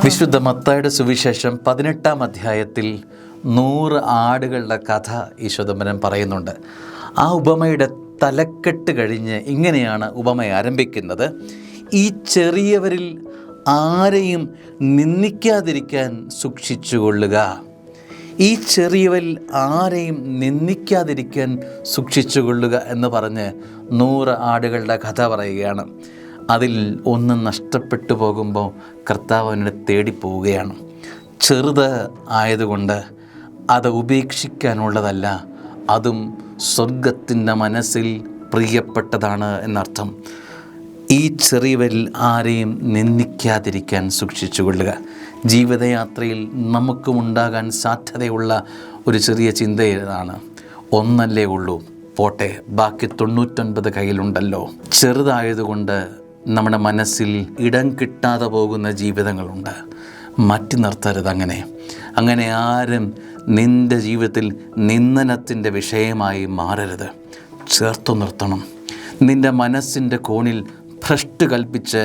വിശുദ്ധ മത്തായിയുടെ സുവിശേഷം 18-ാം അധ്യായത്തിൽ 100 ആടുകളുടെ കഥ ഈശോദമ്പരം പറയുന്നുണ്ട്. ആ ഉപമയുടെ തലക്കെട്ട് കഴിഞ്ഞ് ഇങ്ങനെയാണ് ഉപമ ആരംഭിക്കുന്നത്: ഈ ചെറിയവരിൽ ആരെയും നിന്ദിക്കാതിരിക്കാൻ സൂക്ഷിച്ചുകൊള്ളുക. ഈ ചെറിയവരിൽ ആരെയും നിന്ദിക്കാതിരിക്കാൻ സൂക്ഷിച്ചുകൊള്ളുക എന്ന് പറഞ്ഞ് 100 ആടുകളുടെ കഥ പറയുകയാണ്. അതിൽ ഒന്ന് നഷ്ടപ്പെട്ടു പോകുമ്പോൾ കർത്താവ് അവനെ തേടിപ്പോവുകയാണ്. ചെറുത് ആയതുകൊണ്ട് അത് ഉപേക്ഷിക്കാനുള്ളതല്ല, അതും സ്വർഗത്തിൻ്റെ മനസ്സിൽ പ്രിയപ്പെട്ടതാണ് എന്നർത്ഥം. ഈ ചെറിയവരിൽ ആരെയും നിന്ദിക്കാതിരിക്കാൻ സൂക്ഷിച്ചുകൊള്ളുക. ജീവിതയാത്രയിൽ നമുക്കുമുണ്ടാകാൻ സാധ്യതയുള്ള ഒരു ചെറിയ ചിന്തയാണ്: ഒന്നല്ലേ ഉള്ളൂ, പോട്ടെ, ബാക്കി 99 കയ്യിലുണ്ടല്ലോ. ചെറുതായതുകൊണ്ട് നമ്മുടെ മനസ്സിൽ ഇടം കിട്ടാതെ പോകുന്ന ജീവിതങ്ങളുണ്ട്. മാറ്റി നിർത്തരുത്. അങ്ങനെ ആരും നിൻ്റെ ജീവിതത്തിൽ നിന്ദനത്തിൻ്റെ വിഷയമായി മാറരുത്. ചേർത്തു നിർത്തണം. നിൻ്റെ മനസ്സിൻ്റെ കോണിൽ ഭ്രഷ്ട് കൽപ്പിച്ച്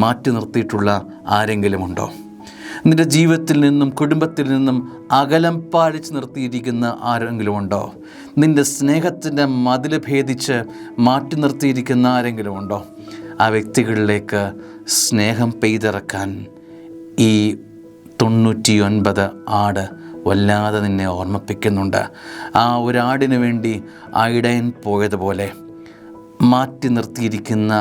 മാറ്റി നിർത്തിയിട്ടുള്ള ആരെങ്കിലും ഉണ്ടോ? നിൻ്റെ ജീവിതത്തിൽ നിന്നും കുടുംബത്തിൽ നിന്നും അകലം പാലിച്ച് നിർത്തിയിരിക്കുന്ന ആരെങ്കിലും ഉണ്ടോ? നിൻ്റെ സ്നേഹത്തിൻ്റെ മതിൽ ഭേദിച്ച് മാറ്റി നിർത്തിയിരിക്കുന്ന ആരെങ്കിലും ഉണ്ടോ? ആ വ്യക്തികളിലേക്ക് സ്നേഹം പെയ്തിറക്കാൻ ഈ 99 ആട് വല്ലാതെ നിന്നെ ഓർമ്മിപ്പിക്കുന്നുണ്ട്. ആ ഒരാടിനു വേണ്ടി ആ ഇടയൻ പോയതുപോലെ മാറ്റി നിർത്തിയിരിക്കുന്ന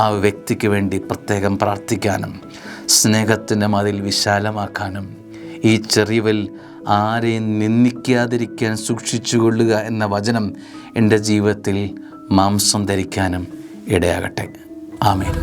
ആ വ്യക്തിക്ക് വേണ്ടി പ്രത്യേകം പ്രാർത്ഥിക്കാനും സ്നേഹത്തിൻ്റെ മതിൽ വിശാലമാക്കാനും ഈ ചെറിയവരിൽ ആരെയും നിന്ദിക്കാതിരിക്കാൻ സൂക്ഷിച്ചുകൊള്ളുക എന്ന വചനം എൻ്റെ ജീവിതത്തിൽ മാംസം ധരിക്കാനും ഇടയാകട്ടെ. ആമേൻ.